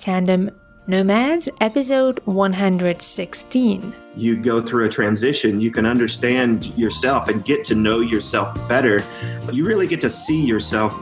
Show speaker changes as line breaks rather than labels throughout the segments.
Tandem Nomads, episode 116.
You go through a transition, you can understand yourself and get to know yourself better. You really get to see yourself.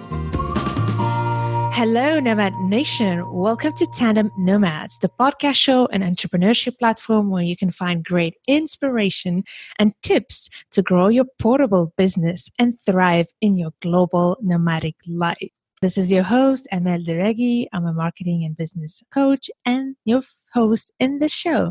Hello, Nomad Nation. Welcome to Tandem Nomads, the podcast show and entrepreneurship platform where you can find great inspiration and tips to grow your portable business and thrive in your global nomadic life. This is your host, Amel Deregi. I'm a marketing and business coach and your host in the show.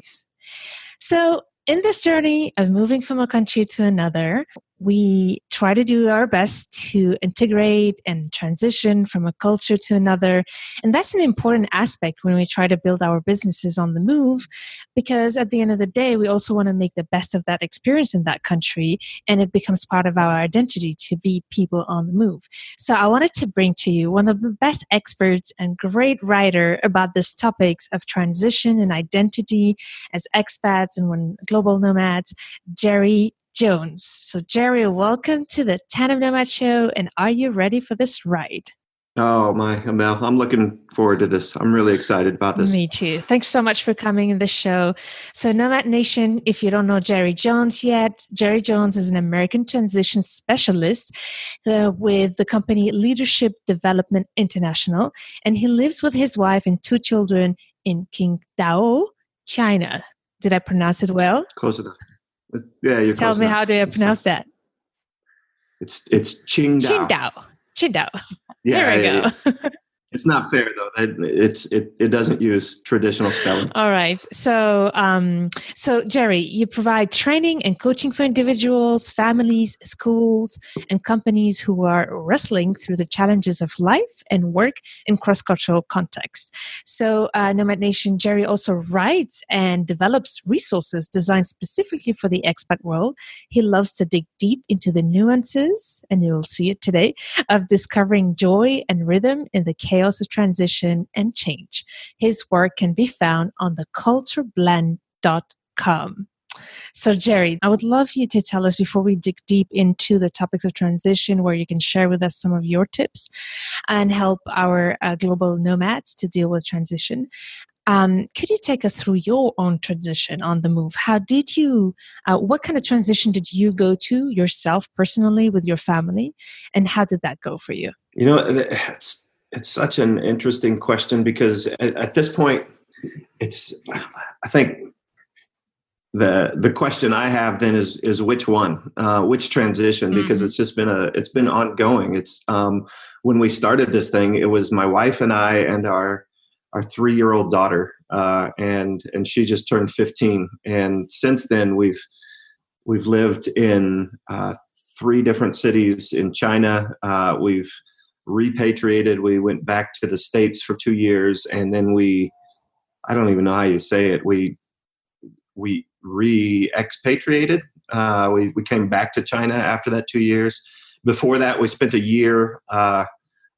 So in this journey of moving from a country to another, we try to do our best to integrate and transition from a culture to another. And that's an important aspect when we try to build our businesses on the move, because at the end of the day, we also want to make the best of that experience in that country. And it becomes part of our identity to be people on the move. So I wanted to bring to you one of the best experts and great writer about these topics of transition and identity as expats and when global nomads, Jerry Jones. So Jerry, welcome to the Tandem Nomad Show. And are you ready for this ride?
Oh my, Amel, I'm looking forward to this. I'm really excited about this.
Me too. Thanks so much for coming in the show. So Nomad Nation, if you don't know Jerry Jones yet, Jerry Jones is an American transition specialist with the company Leadership Development International. And he lives with his wife and two children in Qingdao, China. Did I pronounce it well?
Close enough. Yeah, you're
Tell
close
me,
enough.
how do I pronounce that?
It's Qingdao.
Qingdao.
Yeah,
There we go.
It's not fair though. It doesn't use traditional spelling.
All right. So Jerry, you provide training and coaching for individuals, families, schools, and companies who are wrestling through the challenges of life and work in cross-cultural context. So Nomad Nation, Jerry also writes and develops resources designed specifically for the expat world. He loves to dig deep into the nuances, and you'll see it today, of discovering joy and rhythm in the chaos of transition and change. His work can be found on thecultureblend.com. So Jerry, I would love you to tell us before we dig deep into the topics of transition, where you can share with us some of your tips and help our global nomads to deal with transition. Could you take us through your own transition on the move? How did you, what kind of transition did you go to yourself personally with your family? And how did that go for you?
You know, it's such an interesting question because at this point, I think the question I have then is which one, which transition, because it's been ongoing. It's when we started this thing, it was my wife and I and our 3-year-old daughter, and she just turned 15. And since then we've lived in 3 different cities in China. We've repatriated. We went back to the States for 2 years, and then I don't even know how you say it. We re-expatriated. We came back to China after that 2 years. Before that, we spent a year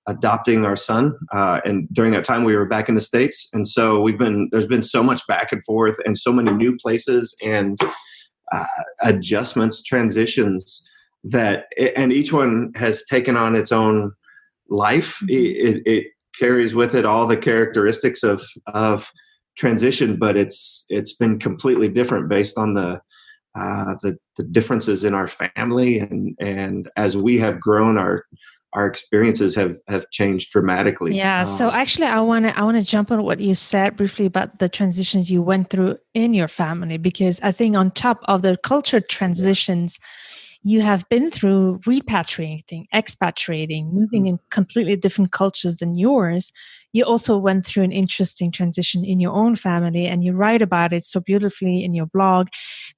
adopting our son, and during that time, we were back in the States. And so there's been so much back and forth, and so many new places and adjustments, transitions and each one has taken on its own life. It carries with it all the characteristics of transition, but it's been completely different based on the differences in our family, and as we have grown, our experiences have changed dramatically.
Yeah. So actually, I want to jump on what you said briefly about the transitions you went through in your family, because I think on top of the culture transitions, you have been through repatriating, expatriating, moving in completely different cultures than yours. You also went through an interesting transition in your own family, and you write about it so beautifully in your blog.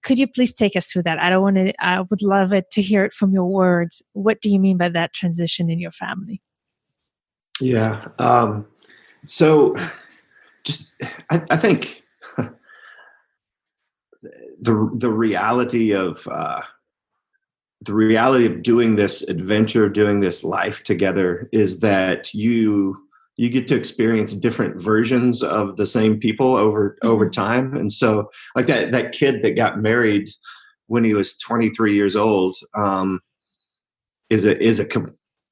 Could you please take us through that? I would love it to hear it from your words. What do you mean by that transition in your family?
Yeah. So I think the reality of doing this adventure, doing this life together, is that you get to experience different versions of the same people over time. And so, like that kid that got married when he was 23 years old is a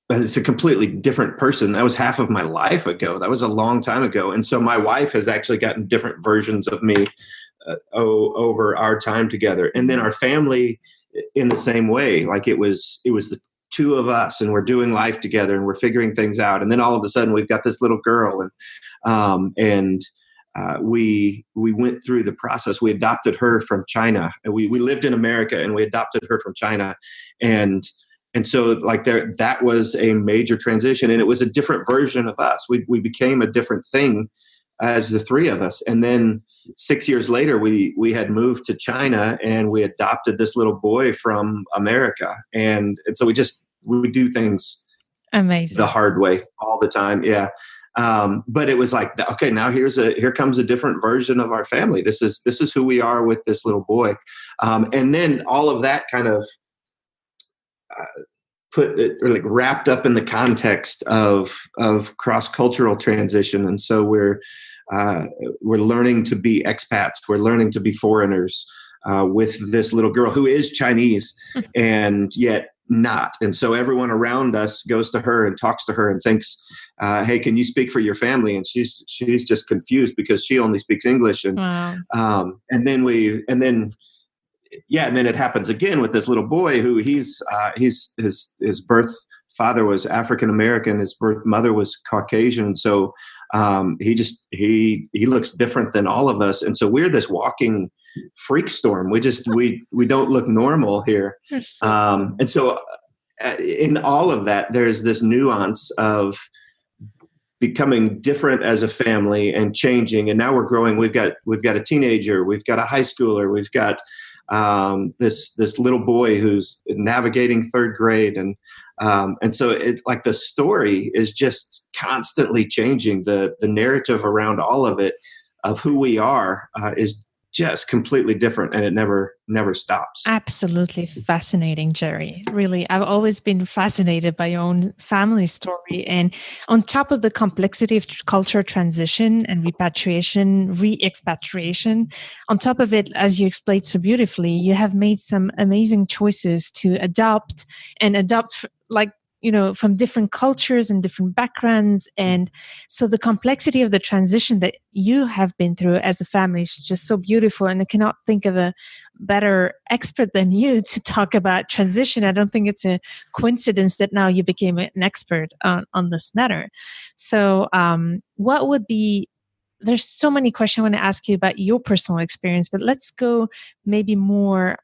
it's a completely different person. That was half of my life ago. That was a long time ago. And so my wife has actually gotten different versions of me over our time together. And then our family in the same way. Like it was the two of us, and we're doing life together and we're figuring things out. And then all of a sudden we've got this little girl, and we went through the process. We adopted her from China. We lived in America and we adopted her from China. And so like that was a major transition, and it was a different version of us. We became a different thing as the three of us. And then 6 years later, we had moved to China and we adopted this little boy from America. And so we do things
Amazing.
the hard way all the time. Yeah. But it was like, okay, now here comes a different version of our family. This is who we are with this little boy. And then all of that kind of put it or like wrapped up in the context of cross-cultural transition. And so we're learning to be expats. We're learning to be foreigners with this little girl who is Chinese and yet not. And so everyone around us goes to her and talks to her and thinks, hey, can you speak for your family? And she's just confused because she only speaks English. And,
Wow.
and then it happens again with this little boy who his birth father was African American, his birth mother was Caucasian. So he looks different than all of us, and so we're this walking freak storm. We don't look normal here, and so in all of that, there's this nuance of becoming different as a family and changing. And now we're growing. We've got a teenager, we've got a high schooler, we've got this little boy who's navigating third grade, and so it like the story is just constantly changing. The narrative around all of it of who we are is just completely different, and it never stops.
Absolutely fascinating, Jerry. Really, I've always been fascinated by your own family story. And on top of the complexity of culture transition and repatriation, re-expatriation, on top of it, as you explained so beautifully, you have made some amazing choices to adopt from different cultures and different backgrounds. And so the complexity of the transition that you have been through as a family is just so beautiful. And I cannot think of a better expert than you to talk about transition. I don't think it's a coincidence that now you became an expert on this matter. So what would be, there's so many questions I want to ask you about your personal experience, but let's go maybe more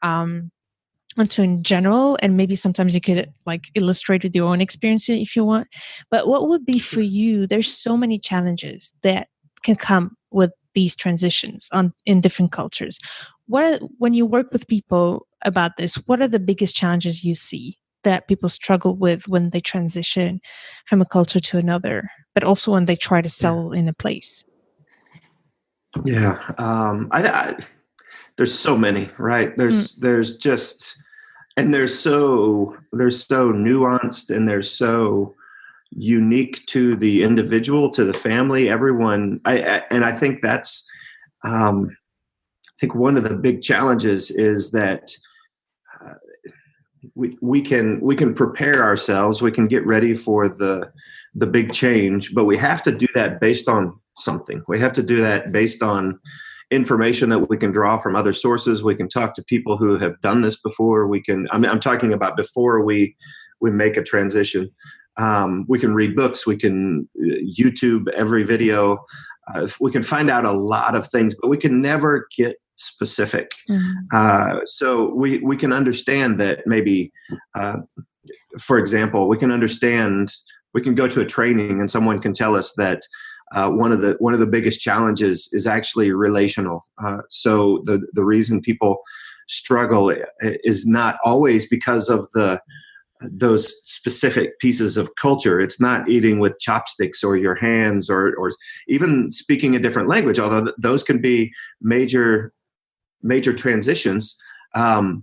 onto in general, and maybe sometimes you could like illustrate with your own experience if you want. But what would be for you? There's so many challenges that can come with these transitions in different cultures. When you work with people about this, what are the biggest challenges you see that people struggle with when they transition from a culture to another, but also when they try to settle in a place?
Yeah, there's so many, right? There's just, and they're so nuanced, and they're so unique to the individual, to the family, everyone. I think that's, I think one of the big challenges is that we can prepare ourselves, we can get ready for the big change, but we have to do that based on something. We have to do that based on information that we can draw from other sources. We can talk to people who have done this before. I'm talking about before we make a transition. We can read books. We can YouTube every video. We can find out a lot of things, but we can never get specific. Mm-hmm. So we can understand that maybe, for example, we can go to a training and someone can tell us that one of the biggest challenges is actually relational. So the reason people struggle is not always because of those specific pieces of culture. It's not eating with chopsticks or your hands or even speaking a different language, although those can be major transitions. A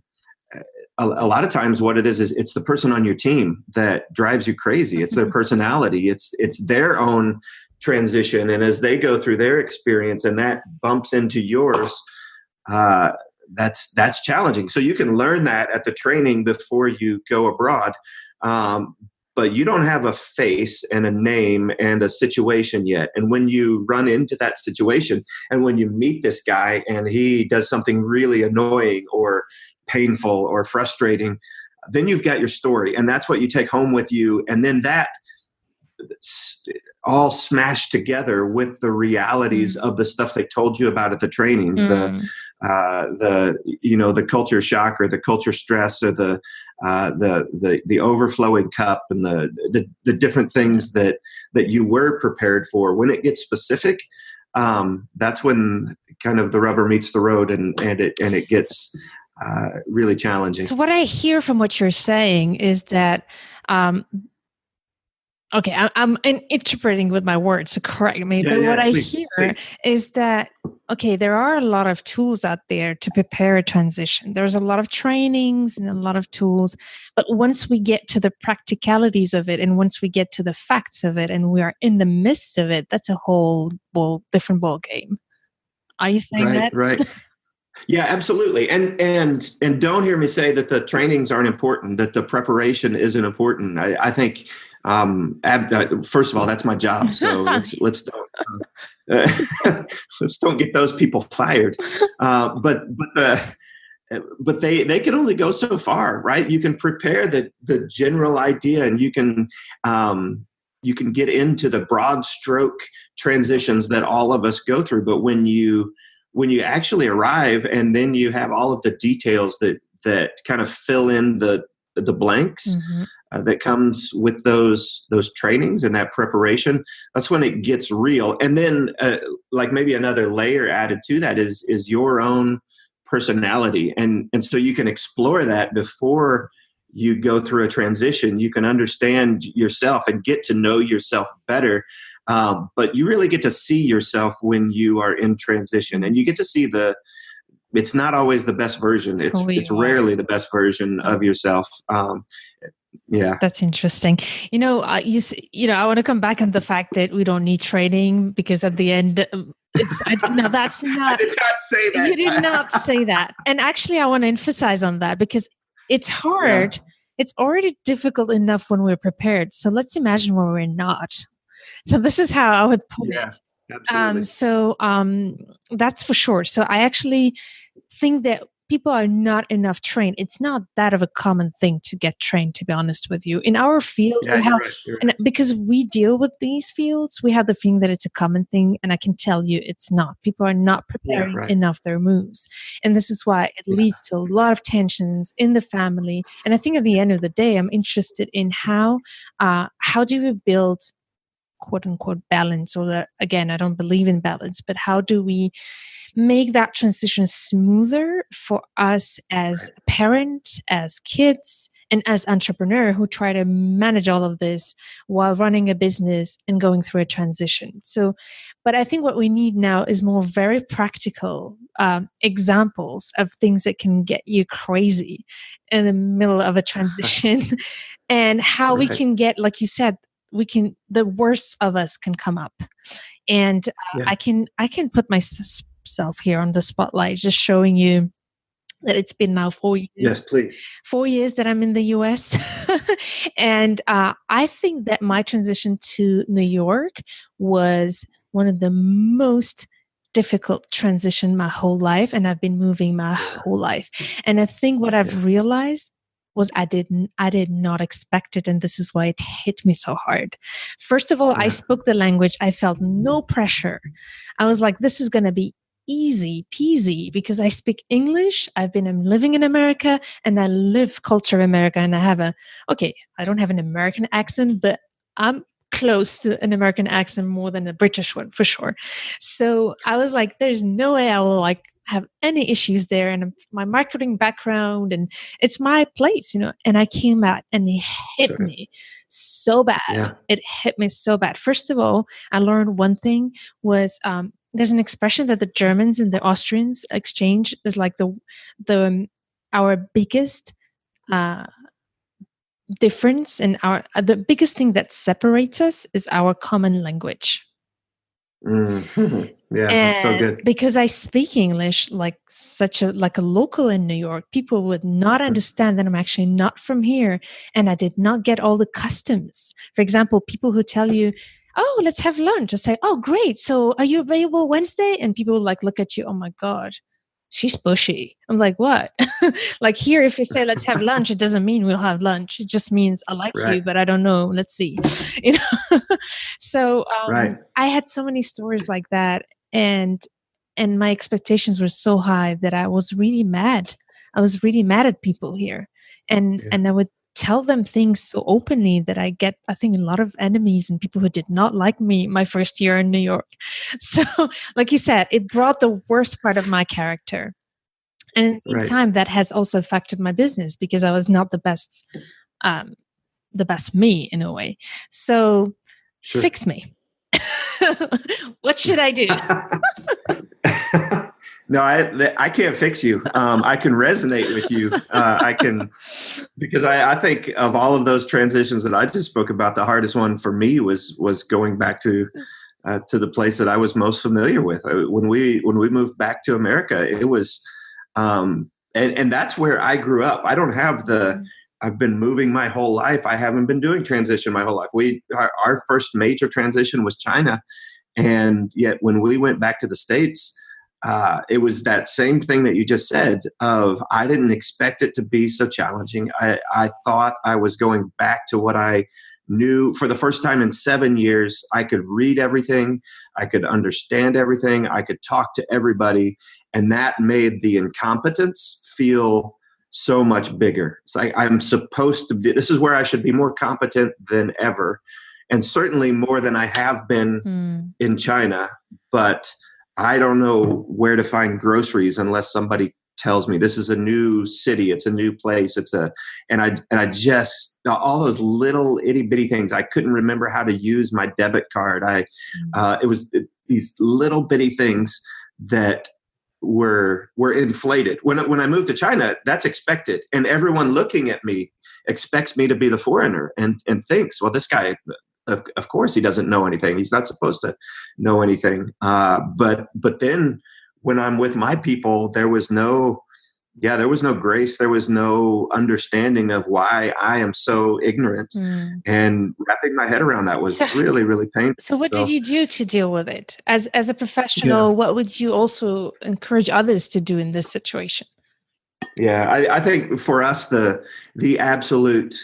lot of times what it is it's the person on your team that drives you crazy. It's their personality. It's their own transition. And as they go through their experience and that bumps into yours, that's challenging. So you can learn that at the training before you go abroad. but you don't have a face and a name and a situation yet. And when you run into that situation, and when you meet this guy and he does something really annoying or painful or frustrating, then you've got your story, and that's what you take home with you. And then that all smashed together with the realities of the stuff they told you about at the training, the culture shock or the culture stress or the overflowing cup and the different things that you were prepared for. When it gets specific, that's when kind of the rubber meets the road, and it gets really challenging.
So what I hear from what you're saying is that, okay, I'm interpreting with my words, so correct me. But what I hear is that, okay, there are a lot of tools out there to prepare a transition. There's a lot of trainings and a lot of tools. But once we get to the practicalities of it, and once we get to the facts of it, and we are in the midst of it, that's a whole different ball game. Are you saying that?
Right. Yeah, absolutely. And don't hear me say that the trainings aren't important, that the preparation isn't important. I think, first of all, that's my job. So let's don't get those people fired. But they can only go so far, right? You can prepare the general idea, and you can get into the broad stroke transitions that all of us go through. But when you actually arrive, and then you have all of the details that kind of fill in the blanks that comes with those trainings and that preparation, that's when it gets real. And then like maybe another layer added to that is your own personality. And so you can explore that before you go through a transition. You can understand yourself and get to know yourself better. But you really get to see yourself when you are in transition, and you get to see it's not always the best version. It's rarely the best version of yourself. Yeah,
that's interesting. I want to come back on the fact that we don't need training, because at the end, that's not.
I did not say that.
You did not say that. And actually, I want to emphasize on that, because it's hard. Yeah. It's already difficult enough when we're prepared. So let's imagine when we're not. So this is how I would put it. Absolutely. That's for sure. So I actually think that people are not enough trained. It's not that of a common thing to get trained, to be honest with you. In our field,
you're right.
And because we deal with these fields, we have the feeling that it's a common thing, and I can tell you it's not. People are not preparing enough their moves. And this is why it leads to a lot of tensions in the family. And I think at the end of the day, I'm interested in how do we build quote unquote balance, or that, again, I don't believe in balance, but how do we make that transition smoother for us as a parent, as kids, and as entrepreneur who try to manage all of this while running a business and going through a transition. So, but I think what we need now is more very practical examples of things that can get you crazy in the middle of a transition and how we can get, like you said, the worst of us can come up. And I can put myself here on the spotlight, just showing you that it's been now 4 years.
Yes, please.
4 years that I'm in the US. And I think that my transition to New York was one of the most difficult transition my whole life. And I've been moving my whole life. And I think what I've realized was I did not expect it. And this is why it hit me so hard. First of all, I spoke the language. I felt no pressure. I was like, this is going to be easy peasy because I speak English. I'm living in America and I live culture America. And I don't have an American accent, but I'm close to an American accent more than a British one for sure. So I was like, there's no way I will have any issues there, and my marketing background, and it's my place, and I came out and it hit me so bad. Yeah. It hit me so bad. First of all, I learned one thing was, there's an expression that the Germans and the Austrians exchange is like our biggest, difference, and the biggest thing that separates us is our common language.
Mm. Yeah, that's so
And
good.
because I speak English like a local in New York, people would not understand that I'm actually not from here, and I did not get all the customs. For example, people who tell you, "Oh, let's have lunch," I say, "Oh, great. So, are you available Wednesday?" And people like look at you, "Oh my God, she's pushy." I'm like, "What?" Like here, if you say let's have lunch, it doesn't mean we'll have lunch. It just means I like
Right.
you, but I don't know. Let's see, you know. So
Right.
I had so many stories like that, and my expectations were so high that I was really mad. I was really mad at people here, and
Yeah.
I would tell them things so openly that I get, I think, a lot of enemies and people who did not like me my first year in New York. So, like you said, it brought the worst part of my character. And at the same
Right.
time, that has also affected my business because I was not the best me in a way. So
Sure.
fix me. What should I do?
No, I can't fix you. I can resonate with you. I can, because I think of all of those transitions that I just spoke about, the hardest one for me was going back to the place that I was most familiar with. When we moved back to America, it was, and that's where I grew up. I don't have I've been moving my whole life. I haven't been doing transition my whole life. Our first major transition was China. And yet when we went back to the States, it was that same thing that you just said of, I didn't expect it to be so challenging. I thought I was going back to what I knew. For the first time in 7 years, I could read everything. I could understand everything. I could talk to everybody. And that made the incompetence feel so much bigger. It's like, I'm supposed to be, this is where I should be more competent than ever. And certainly more than I have been in China. But I don't know where to find groceries unless somebody tells me this is a new city, it's a new place, and I just, all those little itty bitty things. I couldn't remember how to use my debit card. It was these little bitty things that were inflated. When I moved to China, that's expected, and everyone looking at me expects me to be the foreigner and thinks, well, this guy, of course he doesn't know anything. He's not supposed to know anything. But then when I'm with my people, there was no grace. There was no understanding of why I am so ignorant. And wrapping my head around that was really, really painful.
So what did you do to deal with it? As a professional,
Yeah.
what would you also encourage others to do in this situation?
Yeah, I think for us, the absolute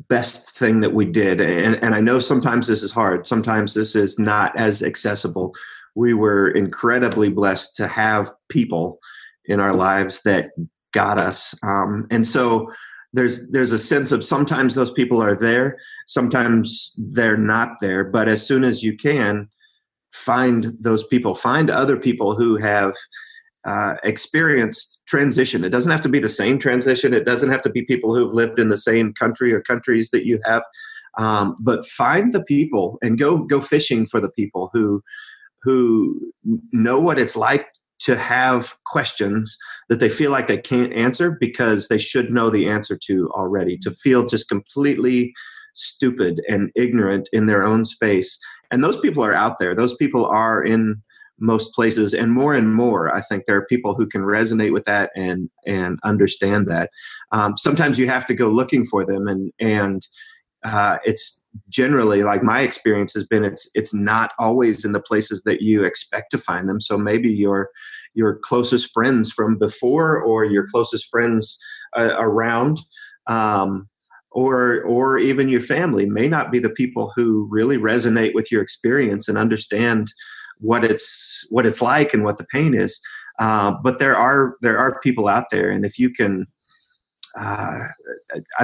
best thing that we did, and I know sometimes this is hard, sometimes this is not as accessible. We were incredibly blessed to have people in our lives that got us, and so there's a sense of, sometimes those people are there, sometimes they're not there, but as soon as you can, find those people, find other people who have experienced transition. It doesn't have to be the same transition. It doesn't have to be people who've lived in the same country or countries that you have. But find the people and go fishing for the people who know what it's like to have questions that they feel like they can't answer because they should know the answer to already, to feel just completely stupid and ignorant in their own space. And those people are out there. Those people are in most places, and more, I think there are people who can resonate with that and understand that. Sometimes you have to go looking for them, and it's generally, like my experience has been, it's not always in the places that you expect to find them. So maybe your closest friends from before, or your closest friends around, or even your family may not be the people who really resonate with your experience and understand what it's like and what the pain is. But there are people out there, and if you can, I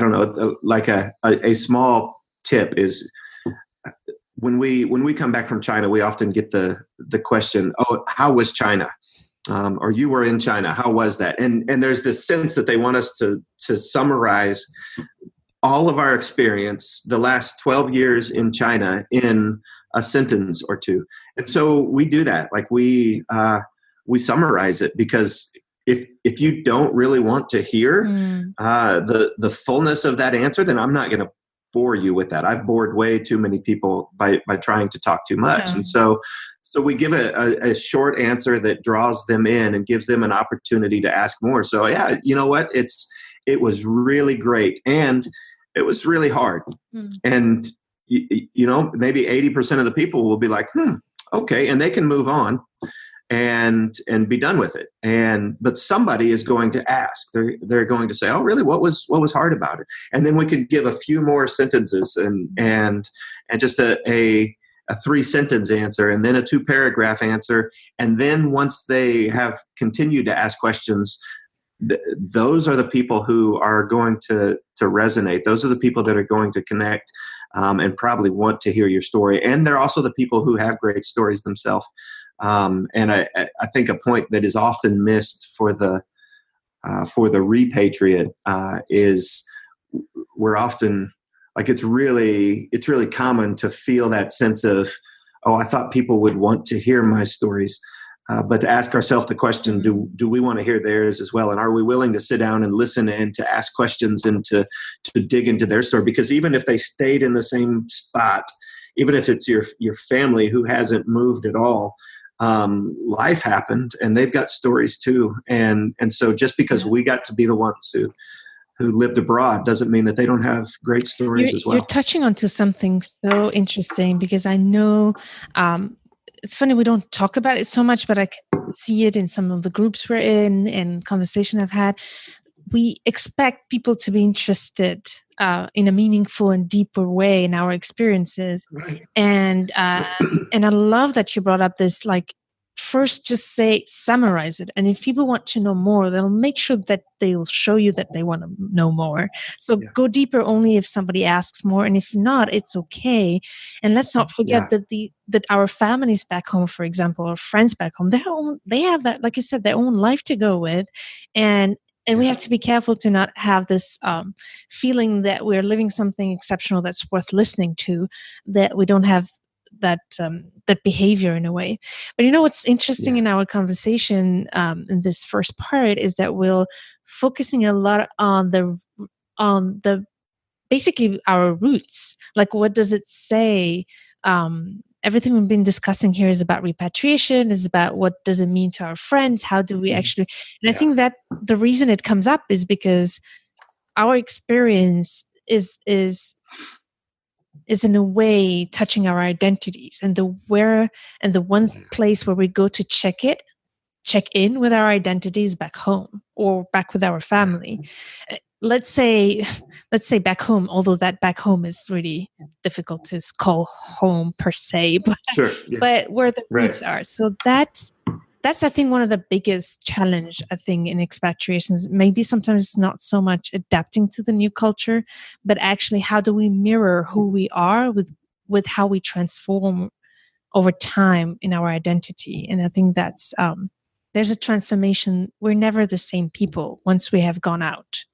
don't know, like a small tip is, when we come back from China, we often get the question, "Oh, how was China?" Or "You were in China. How was that?" And there's this sense that they want us to summarize all of our experience, the last 12 years in China, in a sentence or two. And so we do that. Like we summarize it, because if you don't really want to hear the fullness of that answer, then I'm not going to bore you with that. I've bored way too many people by trying to talk too much.
Yeah.
And so we give a short answer that draws them in and gives them an opportunity to ask more. So yeah, you know what? It was really great. And it was really hard. And maybe 80% of the people will be like, okay. And they can move on and be done with it. But somebody is going to ask. They're going to say, "Oh, really? What was hard about it?" And then we can give a few more sentences and just a 3-sentence answer, and then a 2-paragraph answer. And then once they have continued to ask questions, those are the people who are going to resonate. Those are the people that are going to connect and probably want to hear your story. And they're also the people who have great stories themselves. And I think a point that is often missed for the repatriate is we're often like, it's really common to feel that sense of, oh, I thought people would want to hear my stories. But to ask ourselves the question, do we want to hear theirs as well? And are we willing to sit down and listen and to ask questions and to dig into their story? Because even if they stayed in the same spot, even if it's your family who hasn't moved at all, life happened and they've got stories too. And so just because we got to be the ones who lived abroad doesn't mean that they don't have great stories as well.
You're touching onto something so interesting, because I know it's funny, we don't talk about it so much, but I can see it in some of the groups we're in and conversation I've had. We expect people to be interested in a meaningful and deeper way in our experiences.
Right.
And I love that you brought up this, like, first just summarize it. And if people want to know more, they'll make sure that they'll show you that they want to know more. So go deeper only if somebody asks more. And if not, it's okay. And let's not forget that our families back home, for example, or friends back home, they have that, like you said, their own life to go with. And we have to be careful to not have this feeling that we're living something exceptional that's worth listening to, that we don't have that behavior in a way. But what's interesting in our conversation in this first part is that we're focusing a lot on the basically our roots. Like, what does it say? Everything we've been discussing here is about repatriation, is about what does it mean to our friends? How do we actually, and I think that the reason it comes up is because our experience is in a way touching our identities, and the one place where we go to check in with our identities back home or back with our family. Let's say back home, although that back home is really difficult to call home per se, but, but where the roots are. So that's I think one of the biggest challenge, I think, in expatriations. Maybe sometimes it's not so much adapting to the new culture, but actually how do we mirror who we are with how we transform over time in our identity. And I think that's there's a transformation. We're never the same people once we have gone out.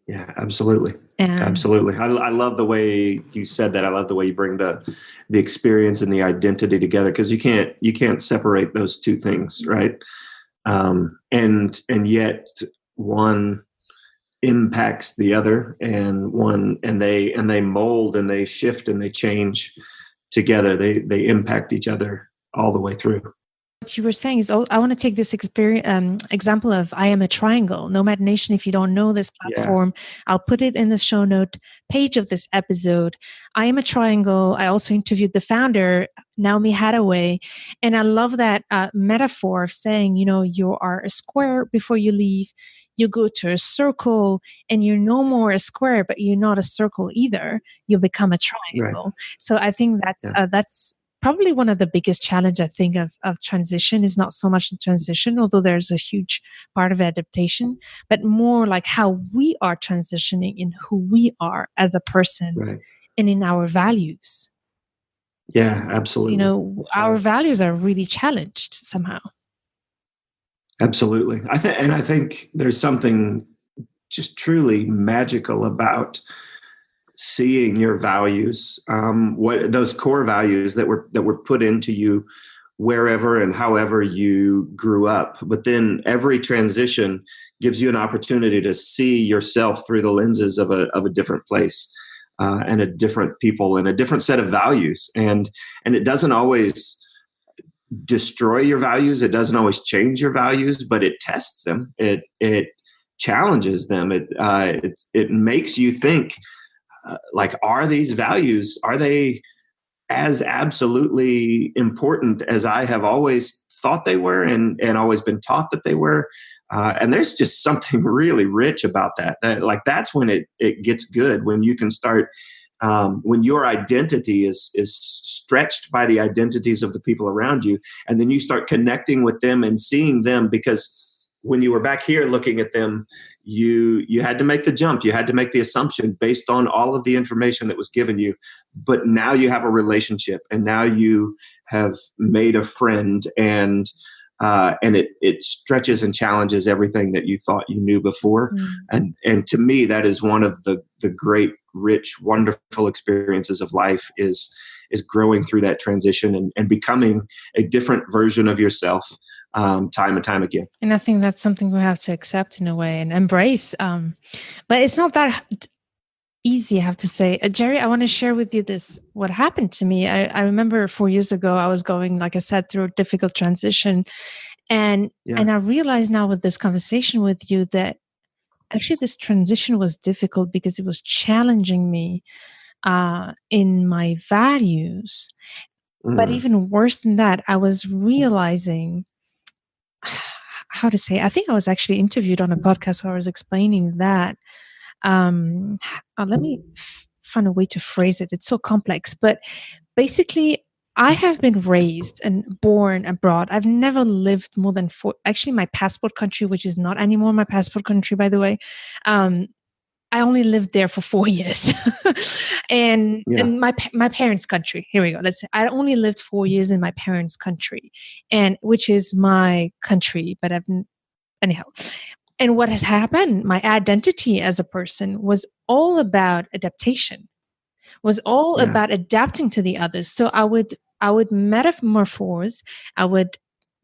Yeah, absolutely. Absolutely. I love the way you said that. I love the way you bring the experience and the identity together, because you can't separate those two things, right? And yet one impacts the other, and they mold and they shift and they change together. They impact each other all the way through.
What you were saying is, I want to take this example of I Am a Triangle. Nomad Nation, if you don't know this platform, I'll put it in the show note page of this episode. I Am a Triangle. I also interviewed the founder, Naomi Hathaway, and I love that metaphor of saying, you are a square before you leave. You go to a circle and you're no more a square, but you're not a circle either. You become a triangle. Right. So I think that's probably one of the biggest challenge, I think, of transition is not so much the transition, although there's a huge part of adaptation, but more like how we are transitioning in who we are as a person and in our values.
Yeah, absolutely.
Our values are really challenged somehow.
Absolutely. I think there's something just truly magical about seeing your values, what those core values that were put into you wherever and however you grew up. But then every transition gives you an opportunity to see yourself through the lenses of a different place. and a different people and a different set of values. And it doesn't always destroy your values. It doesn't always change your values, but it tests them. It challenges them. It makes you think, like, are these values, are they as absolutely important as I have always thought they were and always been taught that they were? And there's just something really rich about that. Like, that's when it gets good, when you can start, when your identity is stretched by the identities of the people around you, and then you start connecting with them and seeing them, because when you were back here looking at them, you had to make the jump. You had to make the assumption based on all of the information that was given you. But now you have a relationship, and now you have made a friend, and it stretches and challenges everything that you thought you knew before. And to me, that is one of the great, rich, wonderful experiences of life, is growing through that transition and becoming a different version of yourself, time and time again.
And I think that's something we have to accept in a way and embrace. But it's not that easy, I have to say. Jerry, I want to share with you what happened to me. I remember 4 years ago, I was going, like I said, through a difficult transition. And I realize now with this conversation with you that actually this transition was difficult because it was challenging me in my values. But even worse than that, I was realizing how to say, I think I was actually interviewed on a podcast where I was explaining that. Let me find a way to phrase it. It's so complex, but basically, I have been raised and born abroad. I've never lived more than actually my passport country, which is not anymore my passport country, by the way. I only lived there for 4 years. and my parents' country, here we go. Let's say I only lived 4 years in my parents' country, and which is my country, but anyhow. And what has happened, my identity as a person was all about adaptation, was all about adapting to the others. So I would metamorphose, I would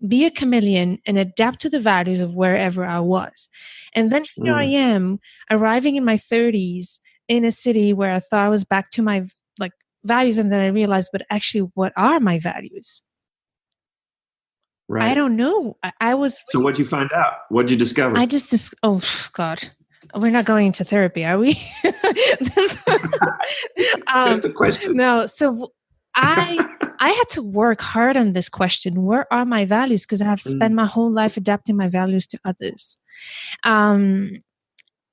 be a chameleon and adapt to the values of wherever I was. And then here I am, arriving in my 30s in a city where I thought I was back to my values, and then I realized, but actually, what are my values? Right. I don't know. I was.
So what'd you find out? What'd you discover?
I just oh God, we're not going into therapy, are we?
Just a question.
No. So I had to work hard on this question. Where are my values? Because I have spent my whole life adapting my values to others. And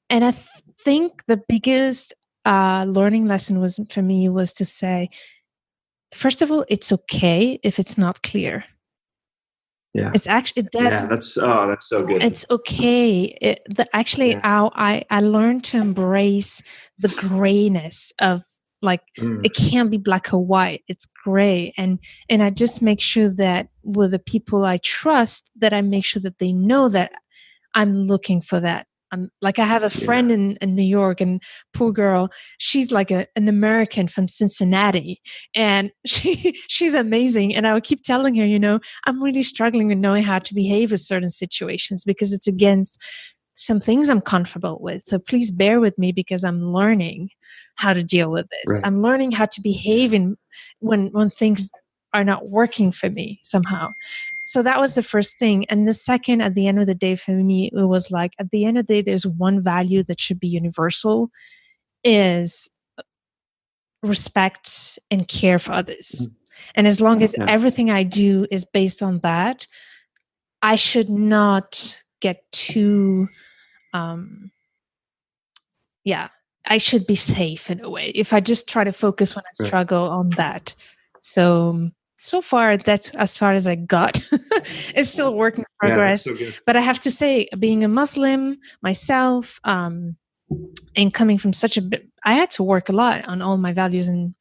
I think the biggest learning lesson for me was to say, first of all, it's okay if it's not clear.
Yeah,
it's actually
that's so good.
It's okay. I learned to embrace the grayness of it can't be black or white. It's gray, and I just make sure that with the people I trust, that I make sure that they know that I'm looking for that. I have a friend in New York, and poor girl, she's like an American from Cincinnati, and she's amazing. And I would keep telling her, I'm really struggling with knowing how to behave in certain situations because it's against some things I'm comfortable with. So please bear with me because I'm learning how to deal with this. Right. I'm learning how to behave when things are not working for me somehow. So that was the first thing. And the second, at the end of the day, for me, it was at the end of the day, there's one value that should be universal, is respect and care for others. And as long as everything I do is based on that, I should not get too, I should be safe in a way if I just try to focus when I struggle on that. So far, that's as far as I got. It's still a work in progress. So but I have to say, being a Muslim myself, and coming from I had to work a lot on all my values and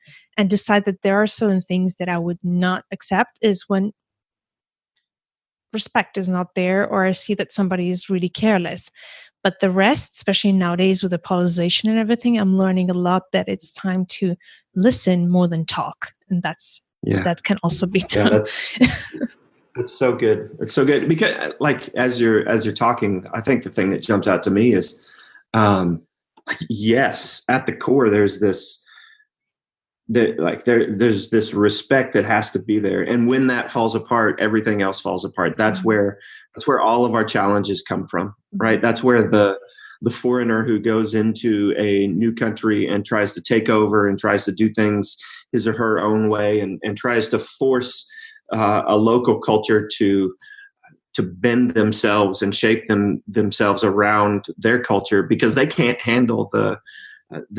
decide that there are certain things that I would not accept is when respect is not there, or I see that somebody is really careless. But the rest, especially nowadays with the polarization and everything, I'm learning a lot that it's time to listen more than talk. And that can also be done.
Yeah, that's so good. It's so good because, as you're talking, I think the thing that jumps out to me is, yes, at the core, there's this there's this respect that has to be there, and when that falls apart, everything else falls apart. That's where all of our challenges come from, right? That's where the foreigner who goes into a new country and tries to take over and tries to do things his or her own way, and tries to force a local culture to bend themselves and shape themselves around their culture because they can't handle the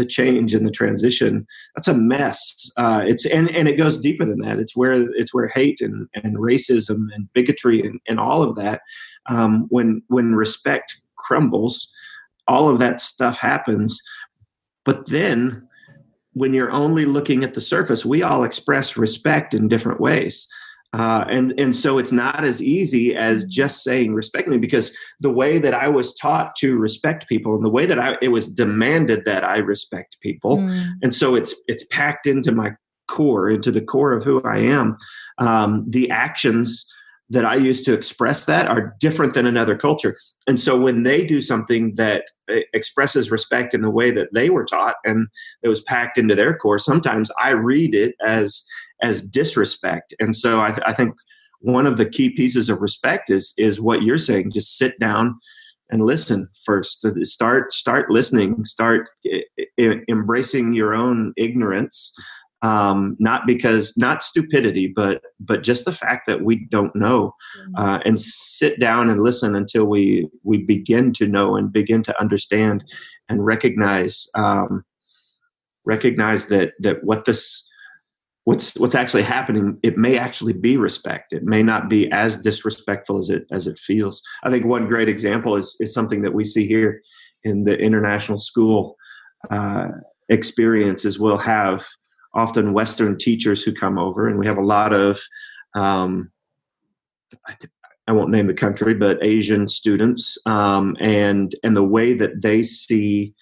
change and the transition. That's a mess. And it goes deeper than that. It's where hate and racism and bigotry and all of that, when respect crumbles, all of that stuff happens. But then when you're only looking at the surface, we all express respect in different ways. And so it's not as easy as just saying respect me, because the way that I was taught to respect people and the way that it was demanded that I respect people. And so it's packed into my core, into the core of who I am. The actions that I use to express that are different than another culture. And so when they do something that expresses respect in the way that they were taught and it was packed into their core, sometimes I read it as disrespect. And so I think one of the key pieces of respect is what you're saying. Just sit down and listen first. Start listening. Start embracing your own ignorance. Not stupidity, but just the fact that we don't know, and sit down and listen until we begin to know and begin to understand and recognize that what's actually happening, it may actually be respect. It may not be as disrespectful as it feels. I think one great example is something that we see here in the international school experience is we'll have often Western teachers who come over, and we have a lot of, I won't name the country, but Asian students, and the way that they see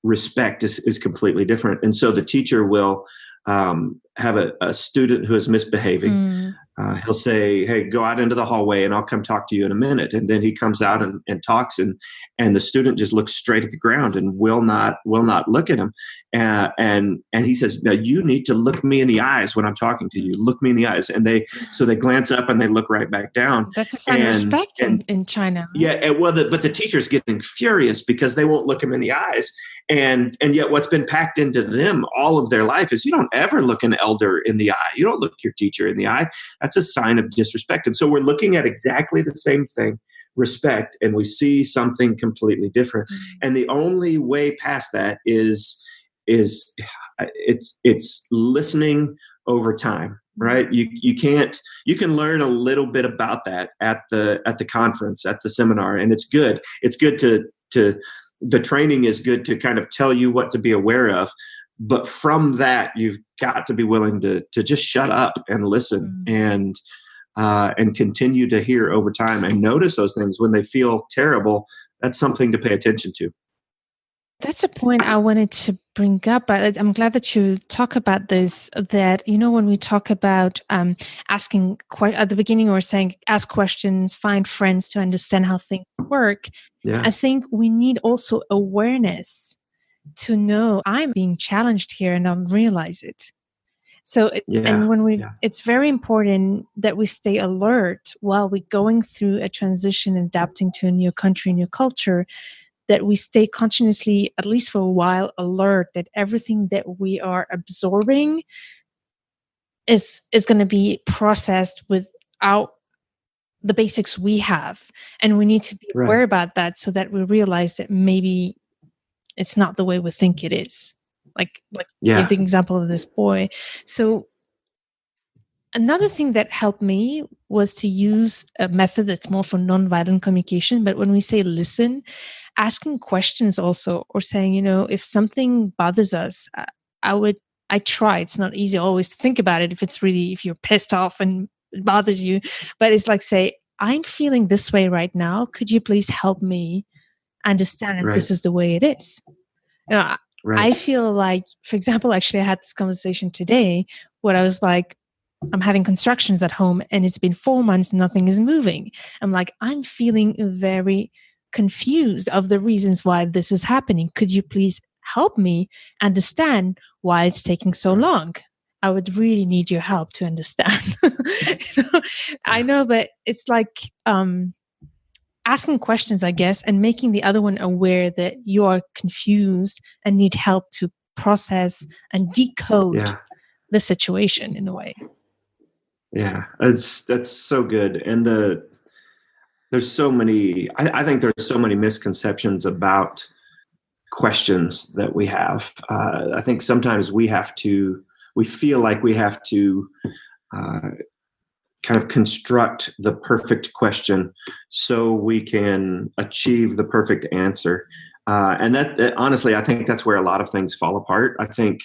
respect is completely different. And so the teacher will have a student who is misbehaving. He'll say, "Hey, go out into the hallway and I'll come talk to you in a minute." And then he comes out and talks, and the student just looks straight at the ground and will not look at him. And he says, "Now you need to look me in the eyes when I'm talking to you. Look me in the eyes." And they glance up and they look right back down.
That's a sign of respect in China.
Yeah. But the teacher's getting furious because they won't look him in the eyes. And yet what's been packed into them all of their life is you don't ever look an elder in the eye. You don't look your teacher in the eye. That's a sign of disrespect. And so we're looking at exactly the same thing, respect, and we see something completely different. And the only way past that is it's listening over time, right? You can learn a little bit about that at the conference, at the seminar, and it's good. It's good to the training is good to kind of tell you what to be aware of. But from that, you've got to be willing to just shut up and listen and continue to hear over time and notice those things when they feel terrible. That's something to pay attention to.
That's a point I wanted to bring up. I'm glad that you talk about this, that, when we talk about asking at the beginning, or saying, ask questions, find friends to understand how things work. Yeah. I think we need also awareness to know I'm being challenged here and I'll realize it. So it's very important that we stay alert while we're going through a transition, adapting to a new country, new culture, that we stay continuously, at least for a while, alert that everything that we are absorbing is going to be processed without the basics we have. And we need to be aware about that so that we realize that maybe it's not the way we think it is. Like give the example of this boy. So another thing that helped me was to use a method that's more for nonviolent communication. But when we say listen, asking questions also, or saying, if something bothers us, I try. It's not easy always to think about it if you're pissed off and it bothers you. But it's like, say, I'm feeling this way right now. Could you please help me understand that this is the way it is? I feel like, for example, actually I had this conversation today where I was like, I'm having constructions at home and it's been 4 months, nothing is moving. I'm like, I'm feeling very confused of the reasons why this is happening. Could you please help me understand why it's taking so long? I would really need your help to understand. I know, but it's like asking questions, I guess, and making the other one aware that you are confused and need help to process and decode the situation in a way.
Yeah, that's so good. And there's so many, I think there's so many misconceptions about questions that we have. I think sometimes we feel like we have to kind of construct the perfect question so we can achieve the perfect answer. And that honestly, I think that's where a lot of things fall apart. I think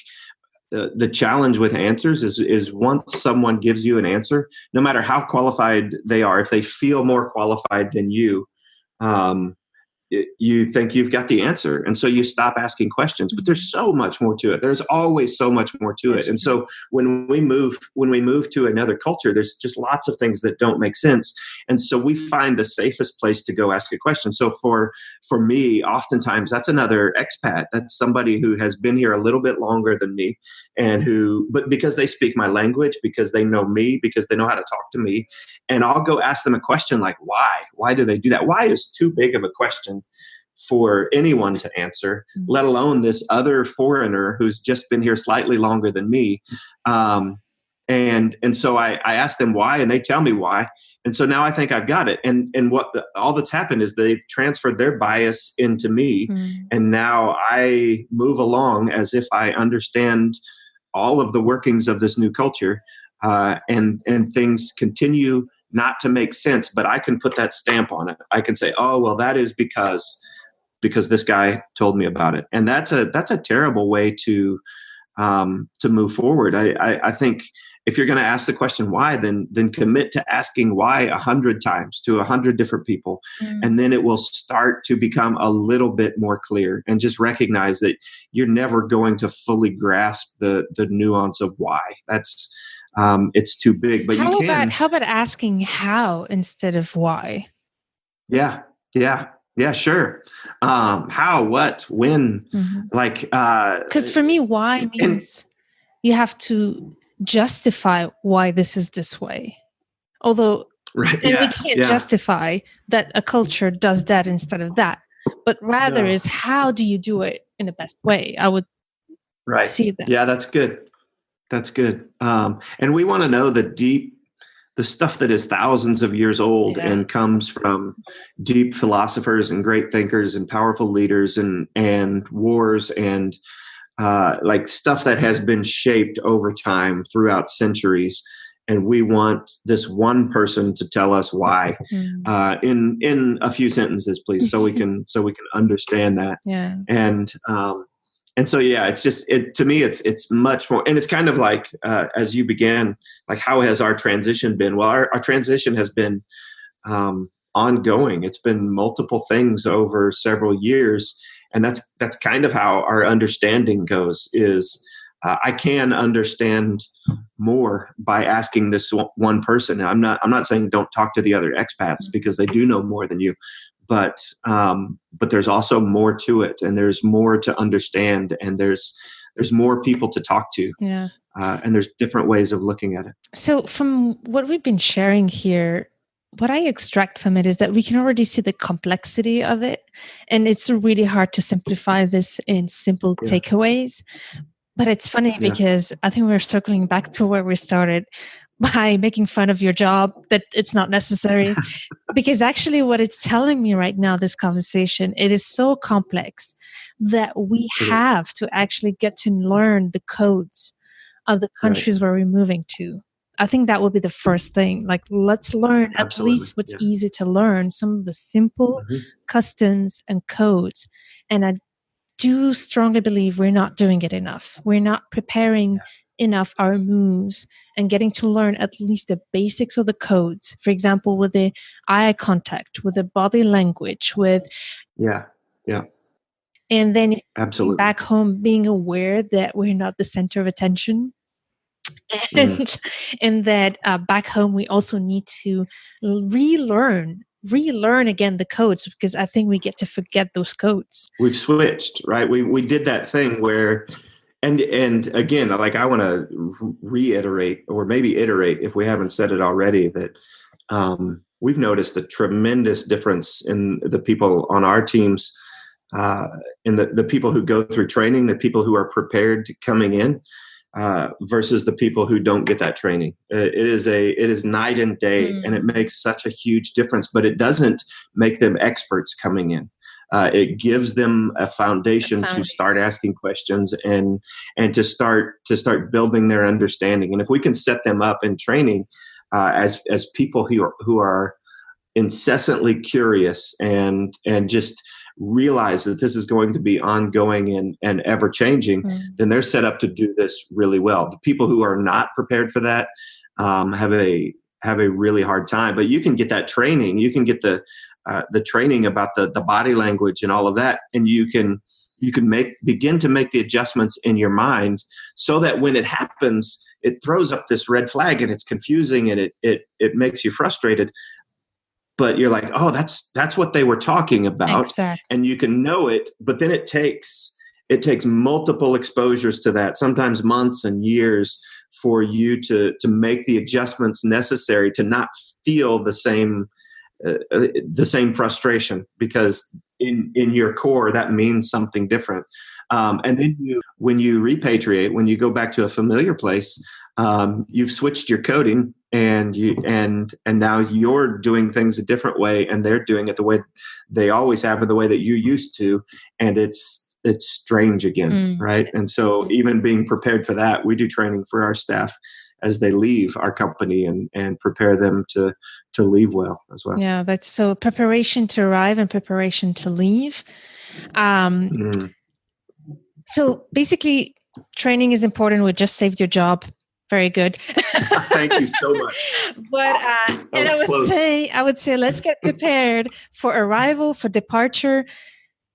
the challenge with answers is once someone gives you an answer, no matter how qualified they are, if they feel more qualified than you, um, you think you've got the answer, and so you stop asking questions. But there's so much more to it. There's always so much more to it. And so when we move to another culture, there's just lots of things that don't make sense, and so we find the safest place to go ask a question. So for me, oftentimes that's another expat. That's somebody who has been here a little bit longer than me, but because they speak my language, because they know me, because they know how to talk to me, and I'll go ask them a question like, why do they do that? Why is too big of a question for anyone to answer, let alone this other foreigner who's just been here slightly longer than me. And so I ask them why, and they tell me why. And so now I think I've got it. And all that's happened is they've transferred their bias into me. And now I move along as if I understand all of the workings of this new culture. And things continue not to make sense, but I can put that stamp on it. I can say, oh, well, that is because this guy told me about it. And that's a terrible way to move forward. I think if you're going to ask the question why, then commit to asking why 100 times to 100 different people. And then it will start to become a little bit more clear, and just recognize that you're never going to fully grasp the nuance of why. That's it's too big, but you can.
How about asking how instead of why?
Yeah, sure. How, what, when,
because for me, why means you have to justify why this is this way. Although we can't justify that a culture does that instead of that, but rather is how do you do it in the best way? I would see that.
Yeah, that's good. That's good. And we want to know the stuff that is thousands of years old and comes from deep philosophers and great thinkers and powerful leaders and wars and like stuff that has been shaped over time throughout centuries. And we want this one person to tell us why in a few sentences, please, so we can understand that.
Yeah.
And so, it's just, to me, it's much more, and it's kind of like, as you began, like, how has our transition been? Well, our transition has been ongoing. It's been multiple things over several years. And that's kind of how our understanding goes is, I can understand more by asking this one person. Now, I'm not saying don't talk to the other expats, because they do know more than you. But there's also more to it, and there's more to understand, and there's more people to talk to, and there's different ways of looking at it.
So from what we've been sharing here, what I extract from it is that we can already see the complexity of it, and it's really hard to simplify this in simple takeaways. But it's funny because I think we're circling back to where we started by making fun of your job, that it's not necessary. Because actually what it's telling me right now, this conversation, it is so complex that we have to actually get to learn the codes of the countries where we're moving to. I think that would be the first thing. Like, let's learn at least what's easy to learn, some of the simple customs and codes. And I do strongly believe we're not doing it enough. We're not preparing enough our moves and getting to learn at least the basics of the codes. For example, with the eye contact, with the body language, with and then
absolutely
back home, being aware that we're not the center of attention, and that back home we also need to relearn again the codes, because I think we get to forget those codes.
We've switched, right? We did that thing where And again, like I want to reiterate or maybe iterate if we haven't said it already that we've noticed a tremendous difference in the people on our teams, in the people who go through training, the people who are prepared coming in, versus the people who don't get that training. It is night and day, and it makes such a huge difference. But it doesn't make them experts coming in. It gives them a foundation to start asking questions and to start building their understanding. And if we can set them up in training as people who are incessantly curious and just realize that this is going to be ongoing and ever changing, then they're set up to do this really well. The people who are not prepared for that have a really hard time. But you can get that training. You can get the training about the body language and all of that, and you can begin to make the adjustments in your mind so that when it happens, it throws up this red flag and it's confusing and it makes you frustrated. But you're like, oh, that's what they were talking about.
Exactly.
And you can know it, but then it takes multiple exposures to that, sometimes months and years, for you to make the adjustments necessary to not feel the same frustration, because in your core that means something different. And then when you repatriate, when you go back to a familiar place, you've switched your coding, and now you're doing things a different way, and they're doing it the way they always have, or the way that you used to, and it's strange again, right? And so even being prepared for that, we do training for our staff as they leave our company and prepare them to leave well as well.
Yeah, that's so preparation to arrive and preparation to leave. So basically, training is important. We just saved your job. Very good.
Thank you so much.
But and I would say let's get prepared for arrival, for departure,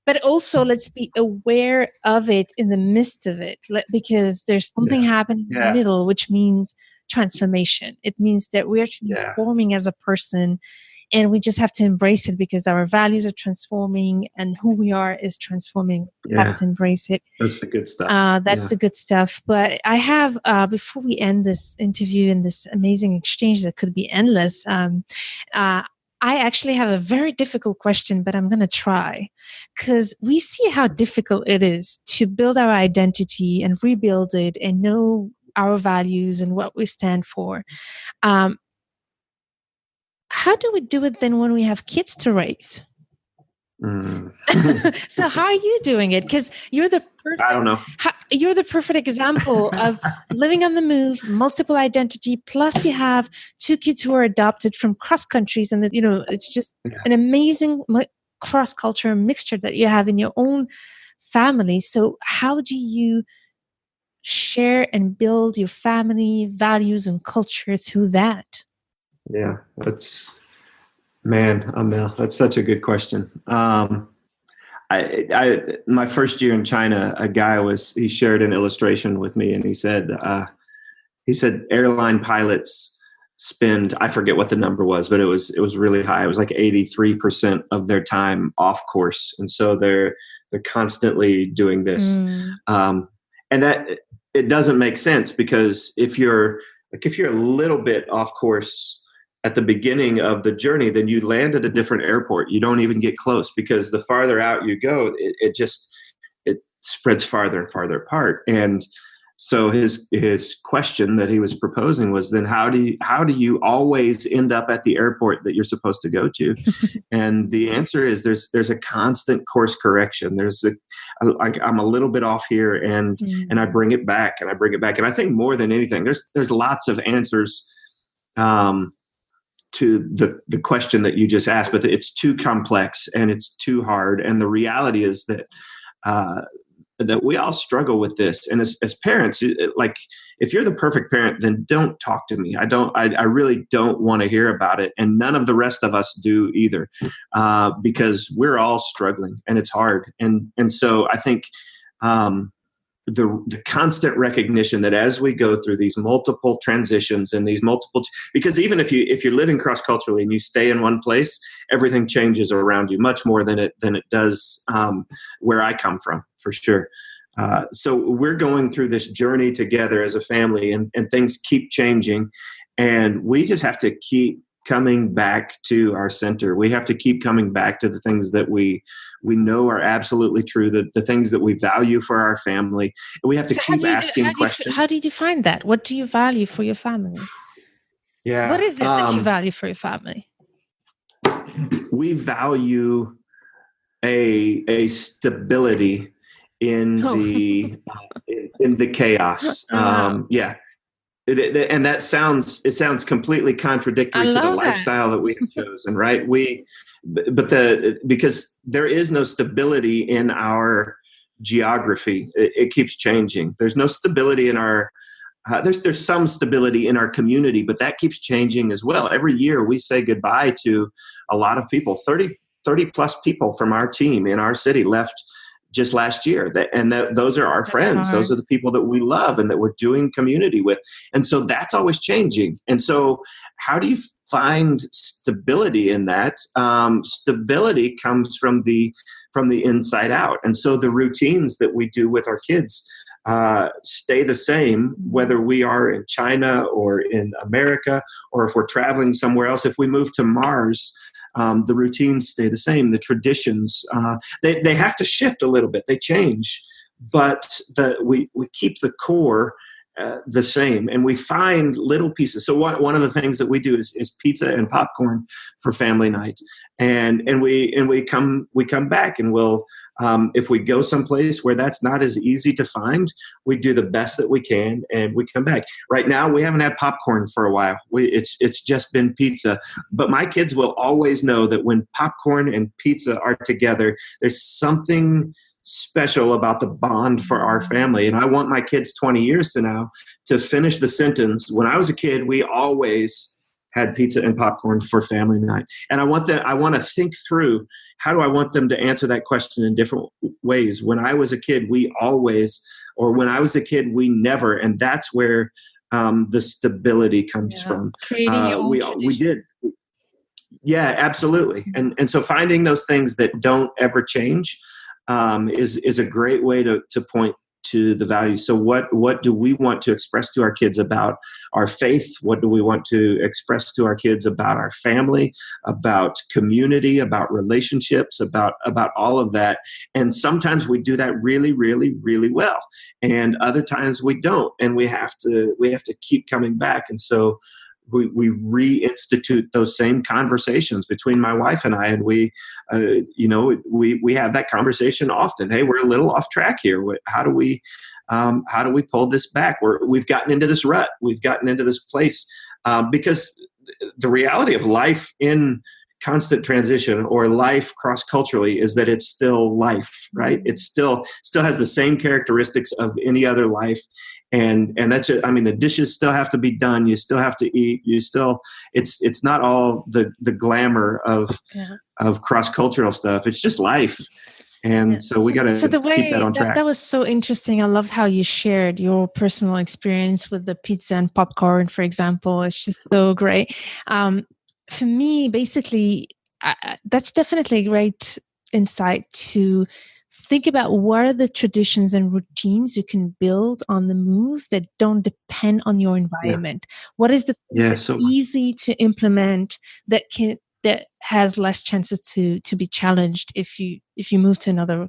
but also let's be aware of it in the midst of it, because there's something happening in the middle, which means transformation. It means that we're transforming as a person, and we just have to embrace it because our values are transforming and who we are is transforming. We have to embrace it.
That's the good stuff.
That's the good stuff. But I have, before we end this interview and this amazing exchange that could be endless, I actually have a very difficult question, but I'm going to try, because we see how difficult it is to build our identity and rebuild it and know our values and what we stand for. How do we do it then when we have kids to raise? So how are you doing it? Because you're the perfect,
I don't know.
You're the perfect example of living on the move, multiple identity. Plus, you have 2 kids who are adopted from cross countries, and it's just an amazing cross culture mixture that you have in your own family. So, how do you share and build your family values and culture through that?
Yeah, Amel, that's such a good question. My first year in China, a guy he shared an illustration with me, and he said airline pilots spend, I forget what the number was, but it was really high. It was like 83% of their time off course, and so they're constantly doing this, and that it doesn't make sense, because if you're a little bit off course at the beginning of the journey, then you land at a different airport. You don't even get close, because the farther out you go, it spreads farther and farther apart. And so his question that he was proposing was, then how do you always end up at the airport that you're supposed to go to? And the answer is there's a constant course correction. I'm a little bit off here, and I bring it back and I bring it back. And I think more than anything, there's lots of answers to the question that you just asked, but it's too complex and it's too hard. And the reality is that we all struggle with this. And as parents, like, if you're the perfect parent, then don't talk to me. I really don't want to hear about it. And none of the rest of us do either, because we're all struggling and it's hard. And so I think, the constant recognition that as we go through these multiple transitions and these multiple, because even if you're living cross culturally and you stay in one place, everything changes around you much more than it does where I come from, for sure. So we're going through this journey together as a family, and things keep changing, and we just have to keep coming back to our center. We have to keep coming back to the things that we know are absolutely true, the things that we value for our family. We have to
So
keep asking questions.
how do you define that? What do you value for your family? What
Yeah.
is it that you value for your family?
We value a stability in the chaos.
Oh, wow.
Yeah. And it sounds completely
I
contradictory to the
love that.
lifestyle that we have chosen, right? Because there is no stability in our geography. It keeps changing. There's no stability in our there's some stability in our community, but that keeps changing as well. Every year we say goodbye to a lot of people. 30 plus people from our team in our city left just last year. Those are our
That's
friends.
hard.
Those are the people that we love and that we're doing community with. And so that's always changing. And so how do you find stability in that? Stability comes from the inside out. And so the routines that we do with our kids stay the same, whether we are in China or in America, or if we're traveling somewhere else. If we move to Mars, the routines stay the same. The traditions, they have to shift a little bit. They change, but we keep the core the same, and we find little pieces. So one of the things that we do is pizza and popcorn for family night, and we come back, and we'll if we go someplace where that's not as easy to find, we do the best that we can, and we come back. Right now, we haven't had popcorn for a while. It's just been pizza. But my kids will always know that when popcorn and pizza are together, there's something special about the bond for our family. And I want my kids 20 years to now to finish the sentence. When I was a kid, we always had pizza and popcorn for family night. And I want to think through, how do I want them to answer that question in different ways? When I was a kid, we always, or when I was a kid, we never. And that's where the stability comes from.
Creating your own tradition.
We did. Yeah, absolutely. And so finding those things that don't ever change is a great way to point to the values. So what do we want to express to our kids about our faith? What do we want to express to our kids about our family, about community, about relationships, about all of that? And sometimes we do that really, really, really well, and other times we don't, and we have to keep coming back. And so we reinstitute those same conversations between my wife and I, and we have that conversation often. Hey, we're a little off track here. How do we pull this back? We've gotten into this rut. We've gotten into this place because the reality of life in constant transition, or life cross-culturally, is that it's still life, right? It still has the same characteristics of any other life. And that's it. I mean, the dishes still have to be done. You still have to eat. It's not all the glamour of cross-cultural stuff. It's just life. And so we got to keep that on track.
That was so interesting. I loved how you shared your personal experience with the pizza and popcorn, for example. It's just so great. For me, basically, that's definitely a great insight to think about what are the traditions and routines you can build on the move that don't depend on your environment. Yeah. What is the thing that's easy to implement that has less chances to be challenged if you move to another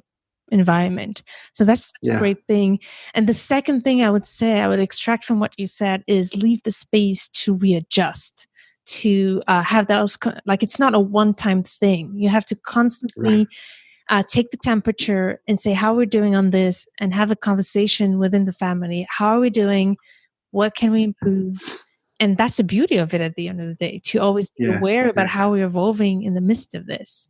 environment? So that's a great thing. And the second thing I would say, I would extract from what you said, is leave the space to readjust, to have those, like, it's not a one-time thing. You have to constantly take the temperature and say how we're doing on this, and have a conversation within the family. How are we doing? What can we improve? And that's the beauty of it at the end of the day, to always be aware about how we're evolving in the midst of this.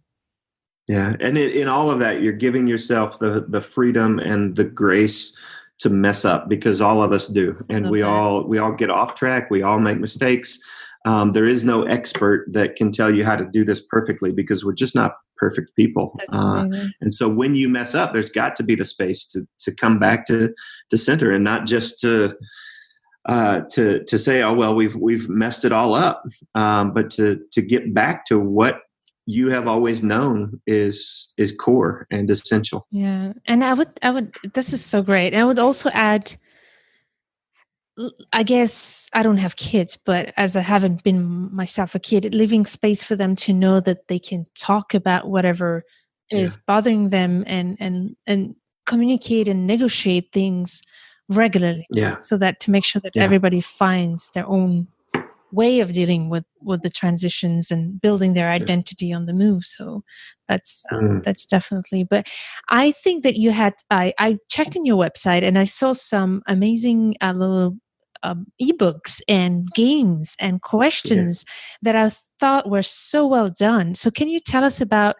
Yeah. And in all of that, you're giving yourself the freedom and the grace to mess up, because all of us do. And we all get off track. We all make mistakes. There is no expert that can tell you how to do this perfectly, because we're just not perfect people. And so when you mess up, there's got to be the space to come back to center, and not just to say, oh, well, we've messed it all up, but to get back to what you have always known is core and essential.
Yeah. And this is so great. I would also add, I guess I don't have kids, but as I haven't been myself a kid, leaving space for them to know that they can talk about whatever
Yeah.
is bothering them, and communicate and negotiate things regularly,
Yeah.
so that to make sure that
Yeah.
everybody finds their own way of dealing with the transitions and building their identity on the move. So that's definitely. But I think that you had, I checked in your website and I saw some amazing little ebooks and games and questions that I thought were so well done. So can you tell us about,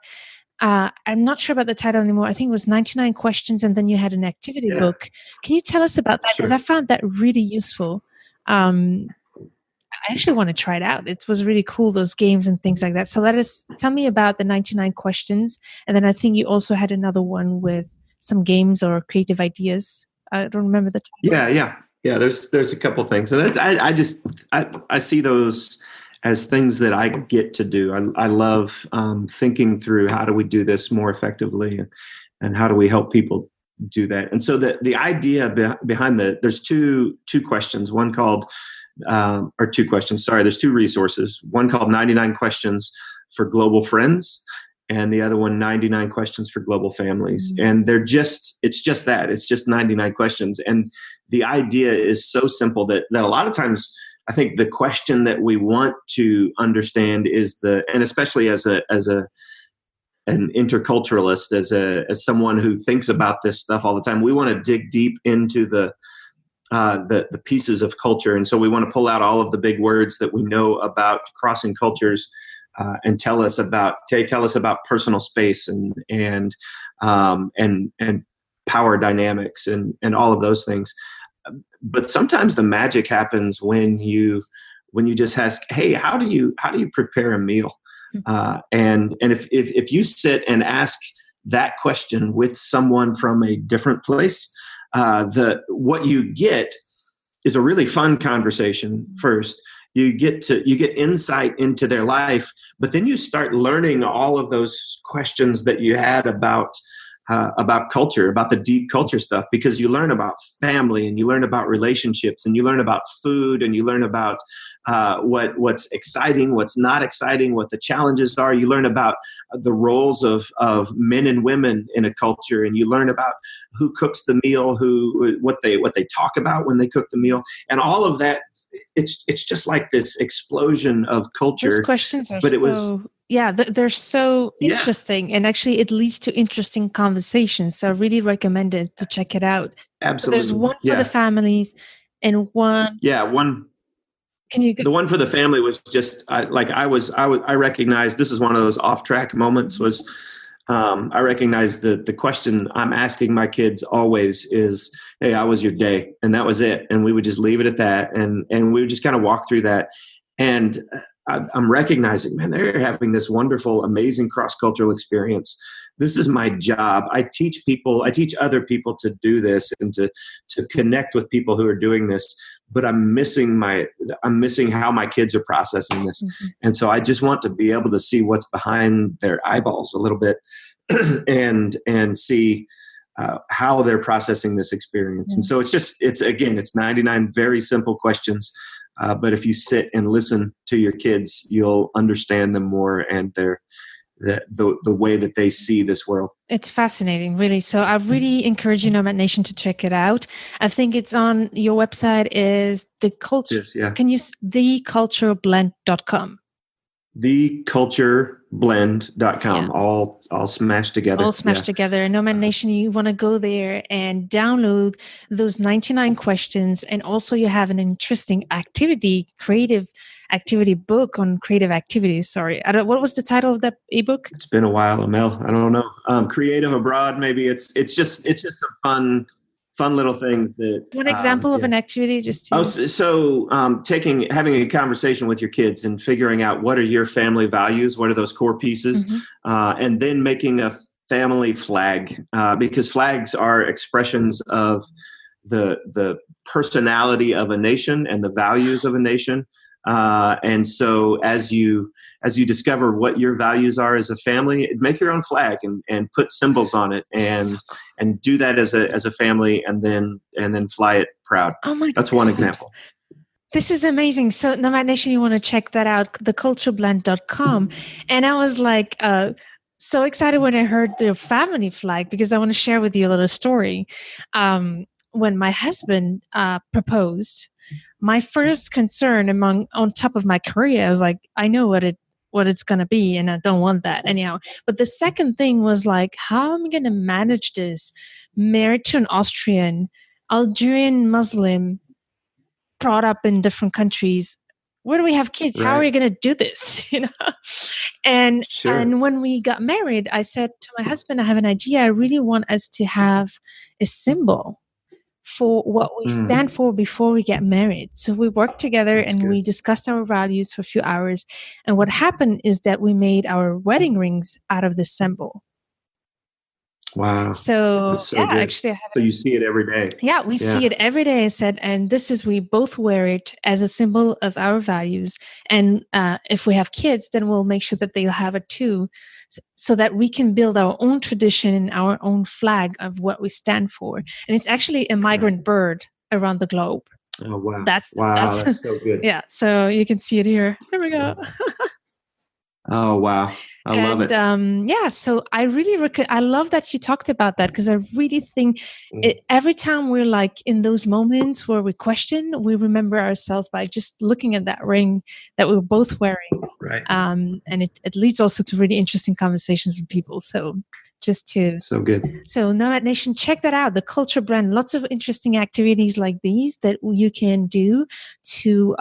I'm not sure about the title anymore. I think it was 99 questions, and then you had an activity book. Can you tell us about that? Because I found that really useful. I actually want to try it out. It was really cool, those games and things like that. So tell me about the 99 questions. And then I think you also had another one with some games or creative ideas. I don't remember the title.
Yeah. There's a couple things, and I see those as things that I get to do. I love thinking through how do we do this more effectively, and how do we help people do that. And so the idea behind there's two questions. One called or two questions. Sorry, there's two resources. One called 99 Questions for Global Friends, and the other one, 99 Questions for Global Families. And it's just that. It's just 99 questions. And the idea is so simple that a lot of times I think the question that we want to understand is and especially as an interculturalist, as someone who thinks about this stuff all the time, we want to dig deep into the pieces of culture. And so we want to pull out all of the big words that we know about crossing cultures, and tell us about personal space and power dynamics and all of those things. But sometimes the magic happens when you just ask, hey, how do you prepare a meal? And if you sit and ask that question with someone from a different place, what you get is a really fun conversation first. You get insight into their life, but then you start learning all of those questions that you had about culture, about the deep culture stuff, because you learn about family, and you learn about relationships, and you learn about food, and you learn about what's exciting, what's not exciting, what the challenges are. You learn about the roles of men and women in a culture, and you learn about who cooks the meal, what they talk about when they cook the meal, and all of that. It's just like this explosion of culture.
Those questions are they're so interesting, and actually it leads to interesting conversations. So I really recommend it to check it out.
Absolutely.
So there's one for the families and one.
Yeah, one.
Can you go?
The one for the family was just I recognized this is one of those off track moments. Was I recognize the question I'm asking my kids always is, hey, how was your day? And that was it. And we would just leave it at that. And we would just kind of walk through that. And I'm recognizing, man, they're having this wonderful, amazing cross-cultural experience. This is my job. I teach other people to do this and to connect with people who are doing this. But I'm missing how my kids are processing this. Mm-hmm. And so I just want to be able to see what's behind their eyeballs a little bit and see how they're processing this experience. Mm-hmm. And so it's 99 very simple questions. But if you sit and listen to your kids, you'll understand them more and the way that they see this world.
It's fascinating, really. So I really encourage you, Nomad Nation, to check it out. I think it's on your website is the culture.
Yes, yeah.
Can you thecultureblend.com?
thecultureblend.com, all smashed together.
All smashed together. Nomad Nation, you want to go there and download those 99 questions. And also you have an interesting creative activity book on creative activities. Sorry. What was the title of that ebook?
It's been a while, Amel. I don't know. Creative Abroad, maybe. It's just some fun little things that.
One example of an activity, just to...
having a conversation with your kids and figuring out what are your family values, what are those core pieces, mm-hmm. And then making a family flag, because flags are expressions of the personality of a nation and the values of a nation. And so as you discover what your values are as a family, make your own flag and put symbols on it, and do that as a family, and then fly it proud.
Oh my
That's
God.
one example.
This is amazing. So Nomad Nation, you want to check that out, thecultureblend.com. And I was like, so excited when I heard the family flag, because I want to share with you a little story. When my husband proposed, my first concern on top of my career, I was like, I know what it's going to be, and I don't want that anyhow. But the second thing was like, how am I going to manage this? Married to an Austrian, Algerian Muslim, brought up in different countries. Where do we have kids?
Right.
How are we going to do this? And
Sure.
and when we got married, I said to my husband, I have an idea. I really want us to have a symbol for what we stand for before we get married. So we worked together. That's and good. We discussed our values for a few hours. And what happened is that we made our wedding rings out of this symbol.
Wow.
So yeah,
good.
actually,
so you see it every day.
Yeah, we see it every day. I said, and this is, we both wear it as a symbol of our values. And if we have kids, then we'll make sure that they'll have it too, so that we can build our own tradition and our own flag of what we stand for. And it's actually a migrant bird around the globe.
Oh wow!
That's
so good.
Yeah, so you can see it here. There we go.
Oh, wow. I love it.
Yeah, so I really I love that you talked about that, because I really think every time we're like in those moments where we question, we remember ourselves by just looking at that ring that we were both wearing.
Right.
And it leads also to really interesting conversations with people. So so
good.
So Nomad Nation, check that out. The Culture Blend, lots of interesting activities like these that you can do to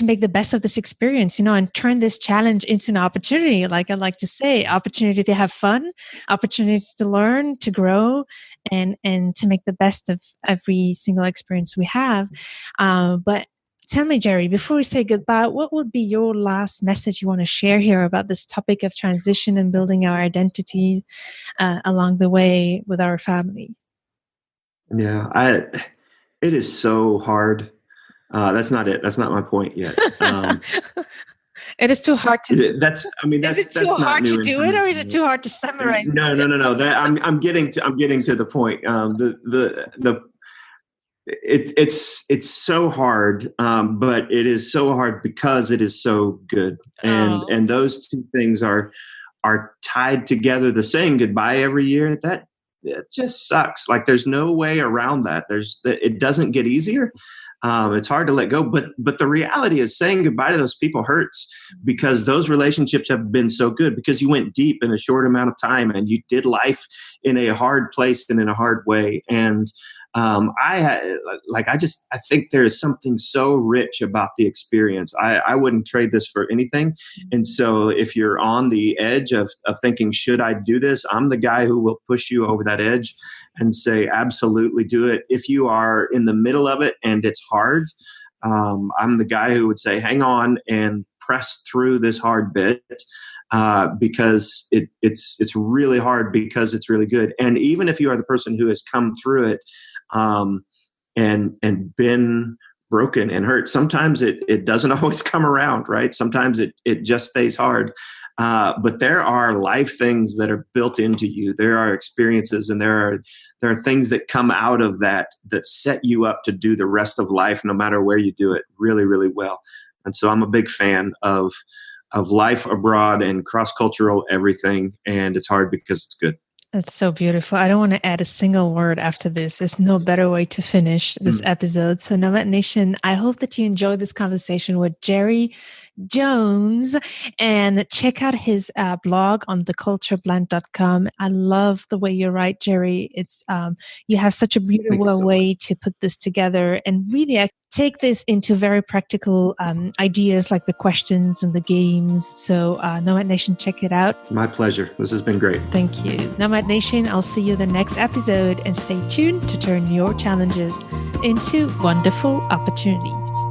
make the best of this experience, and turn this challenge into an opportunity. Like I like to say, opportunity to have fun, opportunities to learn, to grow, and to make the best of every single experience we have. But tell me, Jerry, before we say goodbye, what would be your last message you want to share here about this topic of transition and building our identity along the way with our family?
Yeah, it is so hard. That's not it. That's not my point yet.
It is too hard to.
Is it too
hard to do it, or is it too hard to summarize?
No. I'm getting to the point. It's so hard, but it is so hard because it is so good, and those two things are tied together. The saying goodbye every year, that it just sucks. Like there's no way around that. It doesn't get easier. It's hard to let go, but the reality is saying goodbye to those people hurts, because those relationships have been so good, because you went deep in a short amount of time and you did life in a hard place and in a hard way. And I think there is something so rich about the experience. I wouldn't trade this for anything. And so if you're on the edge of thinking, should I do this? I'm the guy who will push you over that edge and say, absolutely do it. If you are in the middle of it and it's hard, I'm the guy who would say, hang on and press through this hard bit. Because it's really hard, because it's really good. And even if you are the person who has come through it and been broken and hurt, sometimes it doesn't always come around, right? Sometimes it just stays hard. But there are life things that are built into you. There are experiences, and there are things that come out of that set you up to do the rest of life, no matter where you do it, really, really well. And so I'm a big fan of life abroad and cross-cultural everything. And it's hard because it's good.
That's so beautiful. I don't want to add a single word after this. There's no better way to finish this episode. So Nomad Nation, I hope that you enjoyed this conversation with Jerry Jones, and check out his blog on thecultureblend.com. I love the way you write, Jerry. It's you have such a beautiful way to put this together and really take this into very practical ideas like the questions and the games. So Nomad Nation, check it out.
My pleasure. This has been great.
Thank you. Nomad Nation, I'll see you the next episode, and stay tuned to turn your challenges into wonderful opportunities.